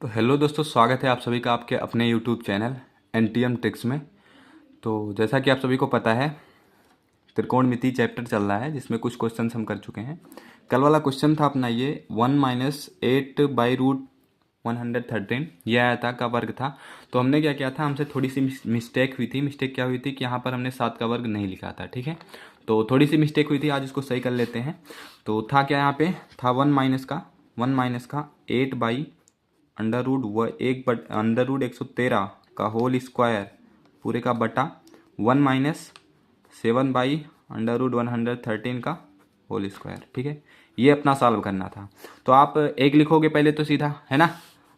तो हेलो दोस्तों, स्वागत है आप सभी का आपके अपने यूट्यूब चैनल एनटीएम ट्रिक्स में। तो जैसा कि आप सभी को पता है, त्रिकोणमिति चैप्टर चल रहा है जिसमें कुछ क्वेश्चंस हम कर चुके हैं। कल वाला क्वेश्चन था अपना ये 1 - 8/√113 ये आया था का वर्ग था। तो हमने क्या किया था, हमसे थोड़ी सी मिस्टेक हुई थी। मिस्टेक क्या हुई थी कि यहाँ पर हमने 7 का वर्ग नहीं लिखा था। ठीक है, तो थोड़ी सी मिस्टेक हुई थी, आज इसको सही कर लेते हैं। तो था क्या, यहाँ पे था 1 - 8 √113 का होल स्क्वायर पूरे का बटा 1 - 7/√113 का होल स्क्वायर। ठीक है, ये अपना सॉल्व करना था। तो आप एक लिखोगे पहले तो सीधा, है ना।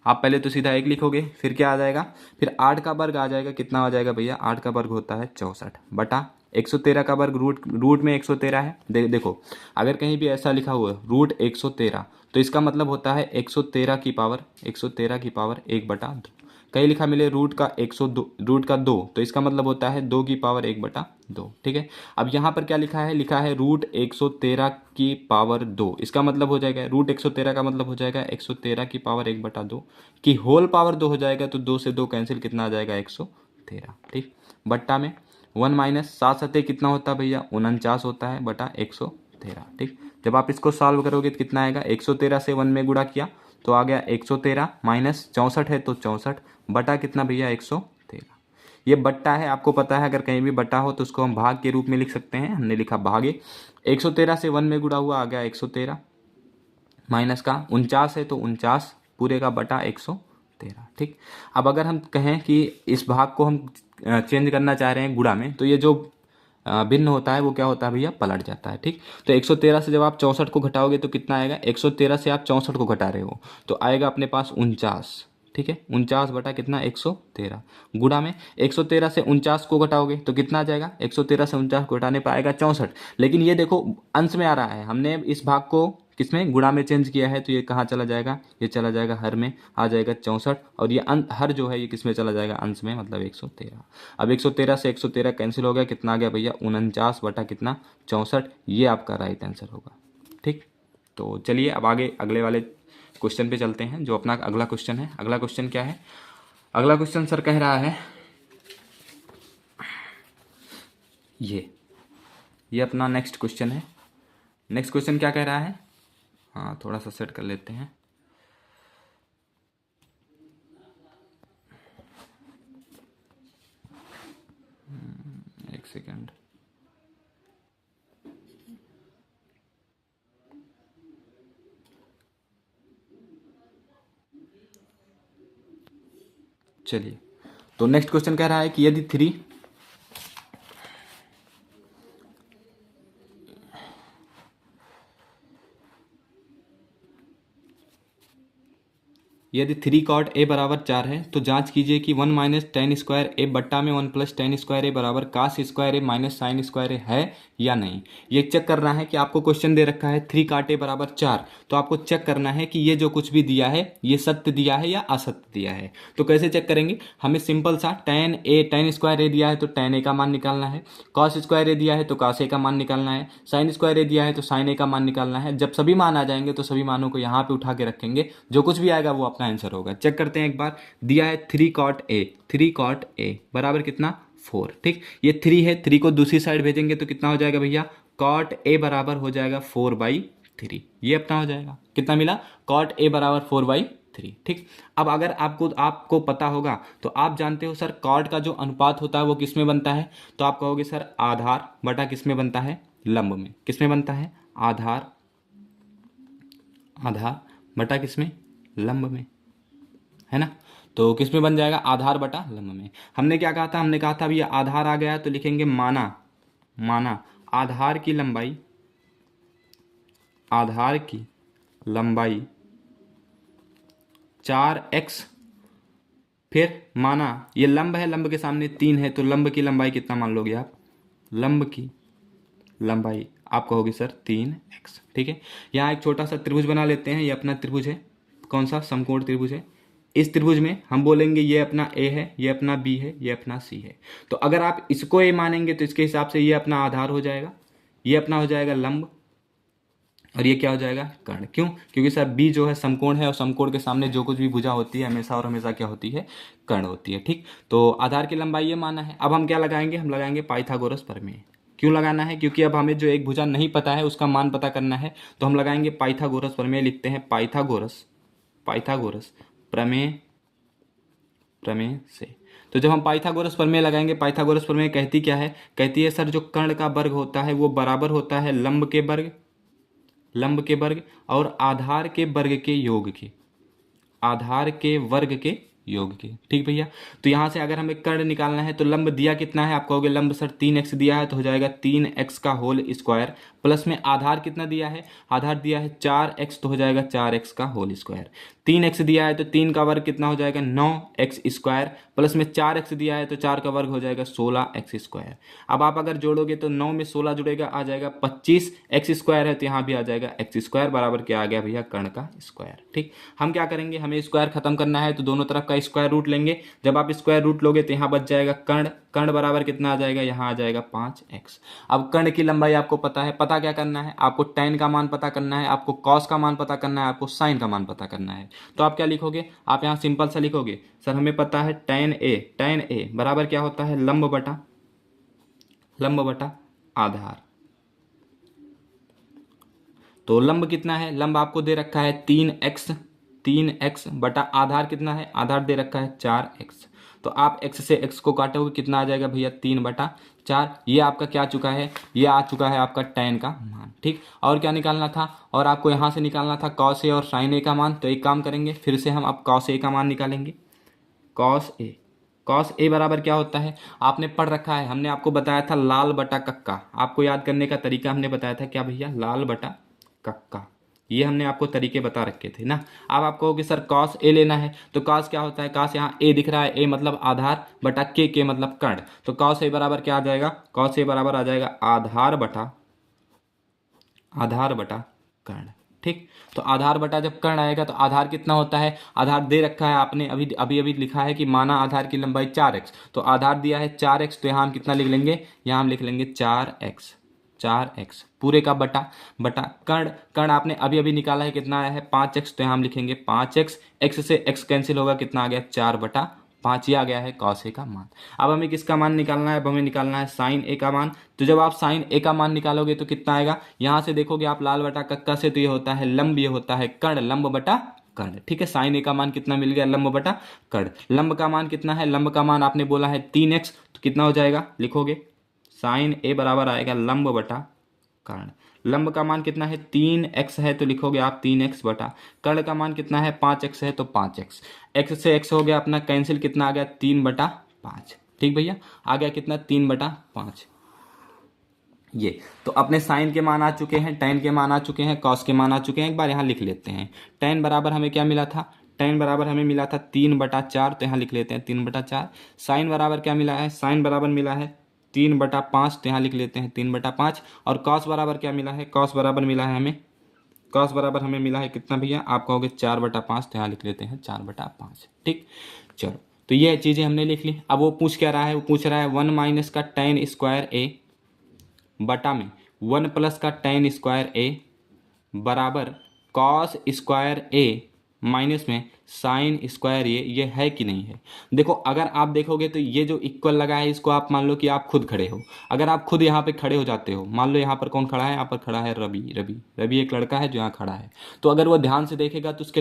आप पहले तो सीधा एक लिखोगे, फिर क्या आ जाएगा, फिर 8 का वर्ग आ जाएगा। कितना आ जाएगा भैया, 8 का वर्ग होता है 64 बटा 113 का वर्ग। रूट में 113 है। देखो, अगर कहीं भी ऐसा लिखा हुआ है √113, तो इसका मतलब होता है 113 की पावर 1 कहीं लिखा मिले रूट का 102, रूट का 2, तो इसका मतलब होता है 2 की पावर 1/2। ठीक है, अब यहाँ पर क्या लिखा है, √113 की पावर 2। इसका मतलब हो जाएगा √113 का मतलब हो जाएगा 113 की पावर 1/2 की होल पावर 2 हो जाएगा। तो 2 से 2 कैंसिल, कितना आ जाएगा 113। ठीक, बट्टा में 1 - 7 कितना होता है भैया, 49 होता है बटा 113। ठीक, जब आप इसको सॉल्व करोगे तो कितना आएगा, 113 से 1 में गुणा किया तो आ गया 113 माइनस 64 है तो 64 बटा कितना भैया 113। ये बट्टा है, आपको पता है, अगर कहीं भी बट्टा हो तो उसको हम भाग के रूप में लिख सकते हैं। हमने लिखा भागे, 113 से 1 में गुणा हुआ, आ गया 113 माइनस का 49 है तो 49 पूरे का बटा 113। ठीक, अब अगर हम कहें कि इस भाग को हम चेंज करना चाह रहे हैं गुणा में, तो ये जो भिन्न होता है वो क्या होता है भैया, पलट जाता है। ठीक, तो 113 से जब आप 64 को घटाओगे तो कितना आएगा, 113 से आप 64 को घटा रहे हो तो आएगा अपने पास 49। ठीक है, 49 बटा कितना 113 गुणा में 113 से 49 को घटाओगे तो कितना आ जाएगा, 113 से 49 को घटाने पर आएगा 64। लेकिन ये देखो अंश में आ रहा है, हमने इस भाग को किसमें, गुणा में चेंज किया है, तो ये कहाँ चला जाएगा, ये चला जाएगा हर में, आ जाएगा 64। और ये हर जो है ये किस में चला जाएगा, अंश में, मतलब 113। अब 113 से 113 कैंसिल हो गया, कितना आ गया भैया 49 बटा कितना 64। ये आपका राइट आंसर होगा। ठीक, तो चलिए अब आगे अगले वाले क्वेश्चन पे चलते हैं, जो अपना अगला क्वेश्चन है। अगला क्वेश्चन क्या है, अगला क्वेश्चन सर कह रहा है ये अपना नेक्स्ट क्वेश्चन है। नेक्स्ट क्वेश्चन क्या कह रहा है, हाँ थोड़ा सा सेट कर लेते हैं। एक सेकेंड, चलिए। तो नेक्स्ट क्वेश्चन कह रहा है कि यदि 3 cot a बराबर 4 है तो जांच कीजिए कि 1 - 10² a बट्टा में 1 + 10² a बराबर cos² a minus sin² a है या नहीं। ये चेक करना है कि आपको क्वेश्चन दे रखा है 3 cot a बराबर 4, तो आपको चेक करना है कि ये जो कुछ भी दिया है ये सत्य दिया है या असत्य दिया है। तो कैसे चेक करेंगे, हमें सिंपल सा tan² a दिया है तो tan a का मान निकालना है, cos² a दिया है तो cos a का मान निकालना है, sin² a दिया है तो sin a का मान निकालना है। जब सभी मान आ जाएंगे तो सभी मानों को यहाँ पे उठा के रखेंगे, जो कुछ भी आएगा वो अपना आंसर होगा। चेक करते हैं एक बार, दिया है 3 cot a बराबर कितना 4। ठीक, ये 3 है, 3 को दूसरी साइड भेजेंगे तो कितना हो जाएगा भैया, cot a बराबर हो जाएगा 4/3। ये अपना हो जाएगा, कितना मिला, cot a बराबर 4/3। ठीक, अब अगर आपको पता होगा तो आप जानते हो सर कॉट का जो अनुपात होता है वो किस में बनता है, तो आप कहोगे सर आधार बटा किस में बनता है, लंब में। किस में बनता है, आधार बटा किस में, लंब में, है ना। तो किस में बन जाएगा, आधार बटा लंब में। हमने क्या कहा था, हमने कहा था भैया आधार आ गया तो लिखेंगे माना आधार की लंबाई 4x, फिर माना ये लंब है, लंब के सामने 3 है तो लंब की लंबाई कितना मान लोगे आप, लंब की लंबाई आप कहोगे सर 3x। ठीक है, यहाँ एक छोटा सा त्रिभुज बना लेते हैं। ये अपना त्रिभुज है, कौन सा, समकोण त्रिभुज है। इस त्रिभुज में हम बोलेंगे ये अपना a है, ये अपना b है, ये अपना c है। तो अगर आप इसको a मानेंगे तो इसके हिसाब से ये अपना आधार हो जाएगा, ये अपना हो जाएगा लंब, और ये क्या हो जाएगा, कर्ण। क्यों? क्योंकि सर बी जो है समकोण है और समकोण के सामने जो कुछ भी भुजा होती है हमेशा और हमेशा क्या होती है, कर्ण होती है। ठीक, तो आधार की लंबाई ये माना है। अब हम क्या लगाएंगे, हम लगाएंगे पाइथागोरस प्रमेय। क्यों लगाना है? क्योंकि अब हमें जो एक भुजा नहीं पता है उसका मान पता करना है, तो हम लगाएंगे पाइथागोरस प्रमेय। लिखते हैं पाइथागोरस, पाइथागोरस प्रमेय, प्रमेय से। तो जब हम पाइथागोरस प्रमेय लगाएंगे, पाइथागोरस प्रमेय कहती क्या है, कहती है सर जो कर्ण का वर्ग होता है वो बराबर होता है लंब के वर्ग, लंब के वर्ग और आधार के वर्ग के योग के, आधार के वर्ग के योग के। ठीक भैया, तो यहाँ से अगर हमें कर्ण निकालना है तो लंब दिया कितना है, आप कहोगे लंब सर 3x दिया है, तो हो जाएगा 3x का होल स्क्वायर, प्लस में आधार कितना दिया है, आधार दिया है 4x, तो हो जाएगा 4x का होल स्क्वायर। 3x दिया है तो 3 का वर्ग कितना हो जाएगा 9x स्क्वायर, प्लस में 4x दिया है तो 4 का वर्ग हो जाएगा 16x स्क्वायर। अब आप अगर जोड़ोगे तो 9 में 16 जुड़ेगा, आ जाएगा 25x स्क्वायर है, तो यहाँ भी आ जाएगा x स्क्वायर बराबर क्या आ गया भैया, कर्ण का स्क्वायर। ठीक, हम क्या करेंगे, हमें स्क्वायर खत्म करना है तो दोनों तरफ का स्क्वायर रूट लेंगे। जब आप स्क्वायर रूट लोगे तो यहाँ बच जाएगा कर्ण, कर्ण बराबर कितना आ जाएगा, यहाँ आ जाएगा 5x। अब कर्ण की लंबाई आपको पता है, पता क्या करना है आपको, tan का मान पता करना है, आपको cos का मान पता करना है, आपको sin का मान पता करना है। तो आप क्या लिखोगे, आप यहाँ सिंपल सा लिखोगे, सर हमें पता है tan a बराबर क्या होता है, लंब बटा आधार। तो लंब कितना है, लंब आपको दे रखा है 3x बटा आधार कितना है, आधार दे रखा है 4x। तो आप x से x को काटोगे कितना आ जाएगा भैया, 3/4। ये आपका क्या आ चुका है, ये आ चुका है आपका tan का मान। ठीक, और क्या निकालना था, और आपको यहाँ से निकालना था cos a और sin a का मान। तो एक काम करेंगे, फिर से हम अब cos a का मान निकालेंगे। cos a बराबर क्या होता है, आपने पढ़ रखा है, हमने आपको बताया था लाल बटा कक्का। आपको याद करने का तरीका हमने बताया था क्या भैया, लाल बटा कक्का, ये हमने आपको तरीके बता रखे थे ना। अब आप कहोगे सर cos a लेना है, तो cos क्या होता है, cos यहाँ a दिख रहा है, a मतलब आधार बटा k मतलब कर्ण। तो cos a बराबर क्या आ जाएगा, cos a बराबर आ जाएगा आधार बटा कर्ण। ठीक, तो आधार बटा जब कर्ण आएगा तो आधार कितना होता है, आधार दे रखा है आपने अभी लिखा है कि माना आधार की लंबाई 4x, तो आधार दिया है 4x, तो यहाँ हम कितना लिख लेंगे, यहाँ हम लिख लेंगे 4x पूरे का बटा कर्ण आपने अभी निकाला है, कितना आया है 5x, तो यहाँ हम लिखेंगे 5x, x से x कैंसिल होगा, कितना आ गया 4/5, ये आ गया है cos a का मान। अब हमें किसका मान निकालना है, अब हमें निकालना है sin a का मान। तो जब आप sin a का मान निकालोगे तो कितना आएगा, यहाँ से देखोगे आप लाल बटा कक्का से, तो ये होता है लंब, ये होता है कर्ण, लंब बटा कर्ण। ठीक है, sin a का मान कितना मिल गया, लंब बटा कर्ण। लंब का मान कितना है, लंब का मान आपने बोला है 3x, तो कितना हो जाएगा, लिखोगे sin a बराबर आएगा लंब बटा कर्ण। लंब का मान कितना है 3x है, तो लिखोगे आप 3x बटा कर्ण का मान कितना है 5x है, तो 5x, x से x हो गया अपना कैंसिल, कितना आ गया 3/5। ठीक भैया, आ गया कितना 3/5। ये तो अपने साइन के मान आ चुके हैं, tan के मान आ चुके हैं, cos के मान आ चुके हैं। एक बार यहाँ लिख लेते हैं, tan बराबर हमें क्या मिला था, tan बराबर हमें मिला था 3/4, तो यहाँ लिख लेते हैं 3/4। साइन बराबर क्या मिला है, साइन बराबर मिला है 3/5, तो यहाँ लिख लेते हैं 3/5। और cos बराबर क्या मिला है, cos बराबर मिला है हमें, cos बराबर हमें मिला है कितना भैया, आप कहोगे 4/5, तो यहाँ लिख लेते हैं 4/5। ठीक, चलो तो ये चीज़ें हमने लिख ली। अब वो पूछ क्या रहा है, वो पूछ रहा है 1 माइनस का tan स्क्वायर a बटा में 1 प्लस का tan स्क्वायर a बराबर cos स्क्वायर a माइनस में साइन स्क्वायर ये है कि नहीं है। देखो अगर आप देखोगे तो ये जो इक्वल लगा है, इसको आप मान लो कि आप खुद खड़े हो। अगर आप खुद यहाँ पे खड़े हो जाते हो, मान लो यहाँ पर कौन खड़ा है, यहाँ पर खड़ा है रवि एक लड़का है जो यहाँ खड़ा है। तो अगर वो ध्यान से देखेगा तो उसके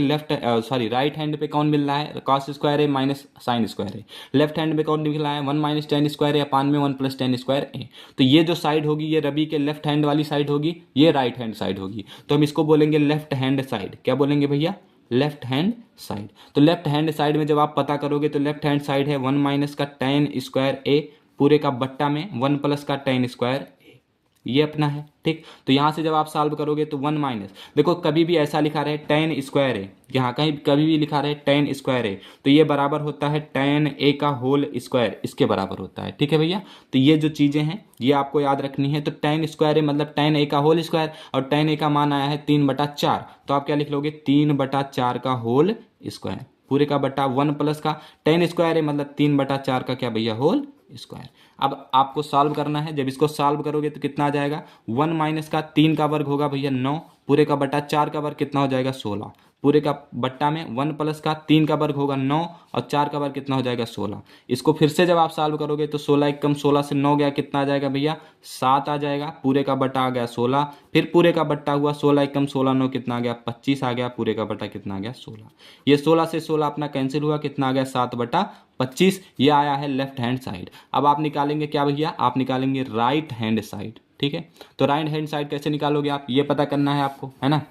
राइट हैंड पे कौन मिल रहा है, cos स्क्वायर ए माइनस साइन स्क्वायर ए। लेफ्ट हैंड पे कौन मिल रहा है, 1 माइनस tan स्क्वायर ए अपान में 1 प्लस tan स्क्वायर ए। तो ये जो साइड होगी ये रवि के लेफ्ट हैंड वाली साइड होगी, ये राइट हैंड साइड होगी। तो हम इसको बोलेंगे लेफ्ट हैंड साइड। क्या बोलेंगे भैया, लेफ्ट हैंड साइड। तो लेफ्ट हैंड साइड में जब आप पता करोगे तो लेफ्ट हैंड साइड है 1 माइनस का tan स्क्वायर ए पूरे का बट्टा में 1 प्लस का tan स्क्वायर ए, ये अपना है। ठीक, तो यहाँ से जब आप सॉल्व करोगे तो 1 माइनस, देखो कभी भी ऐसा लिखा रहे tan स्क्वायर ए, यहाँ कहीं कभी भी लिखा रहे tan स्क्वायर ए, तो ये बराबर होता है tan ए का होल स्क्वायर, इसके बराबर होता है। ठीक है भैया, तो ये जो चीज़ें हैं ये आपको याद रखनी है। तो tan स्क्वायर ए मतलब tan ए का होल स्क्वायर, और tan ए का मान आया है 3/4, तो आप क्या लिख लोगे 3/4 का होल स्क्वायर पूरे का बट्टा 1 प्लस का tan स्क्वायर ए मतलब 3/4 का क्या भैया, होल स्क्वायर। अब आपको सॉल्व करना है, जब इसको सॉल्व करोगे तो कितना आ जाएगा, 1 माइनस का 3 का वर्ग होगा भैया 9, पूरे का बटा 4 का वर्ग कितना हो जाएगा 16, पूरे का बट्टा में 1 प्लस का 3 का वर्ग होगा 9 और 4 का वर्ग कितना हो जाएगा 16। इसको फिर से जब आप सॉल्व करोगे तो 16 एकम 16 से 9 गया, कितना आ जाएगा भैया 7 आ जाएगा। पूरे का बट्टा आ गया 16, फिर पूरे का बट्टा हुआ 16 एकम 16 9 कितना आ गया 25 आ गया, पूरे का बट्टा कितना आ गया 16। ये 16 से 16 अपना कैंसिल हुआ, कितना आ गया 7/25। ये आया है लेफ्ट हैंड साइड। अब आप निकालेंगे क्या भैया, आप निकालेंगे राइट हैंड साइड। ठीक है, तो राइट हैंड साइड कैसे निकालोगे आप, ये पता करना है आपको, है ना।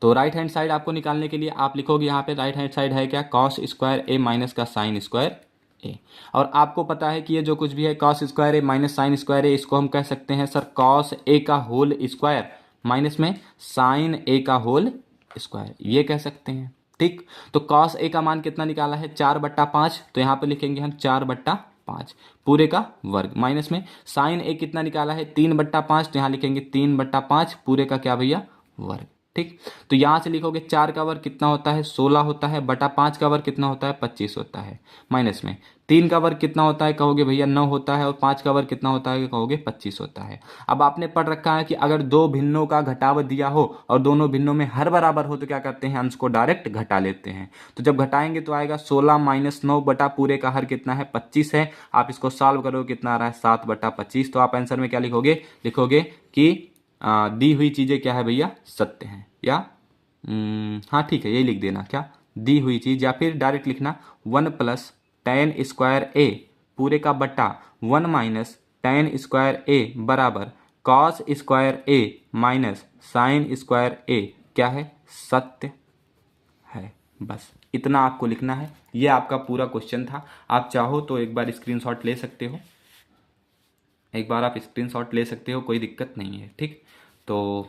तो राइट हैंड साइड आपको निकालने के लिए आप लिखोगे यहाँ पे राइट हैंड साइड है क्या, कॉस स्क्वायर ए माइनस का साइन स्क्वायर ए। और आपको पता है कि ये जो कुछ भी है कॉस स्क्वायर ए माइनस साइन स्क्वायर ए, इसको हम कह सकते हैं सर कॉस ए का होल स्क्वायर माइनस में साइन ए का होल स्क्वायर, ये कह सकते हैं। ठीक, तो कॉस ए का मान कितना निकाला है 4/5, तो यहाँ पे लिखेंगे हम 4/5 पूरे का वर्ग, माइनस में साइन ए कितना निकाला है 3/5, तो यहाँ लिखेंगे 3/5 पूरे का क्या भैया वर्ग। ठीक, तो यहां से लिखोगे 4 का वर्ग कितना होता है 16 होता है, बटा 5 का वर्ग कितना होता है 25 होता है, माइनस में 3 का वर्ग कितना होता है कहोगे भैया 9 होता है, और 5 का वर्ग कितना होता है कहोगे 25 होता है। अब आपने पढ़ रखा है कि अगर दो भिन्नों का घटाव दिया हो और दोनों भिन्नों में हर बराबर हो तो क्या करते हैं, अंश को डायरेक्ट घटा लेते हैं। तो जब घटाएंगे तो आएगा 16 माइनस 9 बटा पूरे का हर कितना है 25 है। आप इसको सॉल्व करो कितना आ रहा है 7/25। तो आप आंसर में क्या लिखोगे, लिखोगे कि दी हुई चीज़ें क्या है भैया सत्य हैं, या हाँ ठीक है यही लिख देना, क्या दी हुई चीज़, या फिर डायरेक्ट लिखना 1 प्लस tan स्क्वायर ए पूरे का बट्टा 1 माइनस tan स्क्वायर ए बराबर कॉस स्क्वायर ए माइनस साइन स्क्वायर ए क्या है सत्य है। बस इतना आपको लिखना है, ये आपका पूरा क्वेश्चन था। आप चाहो तो एक बार स्क्रीनशॉट ले सकते हो, एक बार आप स्क्रीनशॉट ले सकते हो, कोई दिक्कत नहीं है। ठीक, तो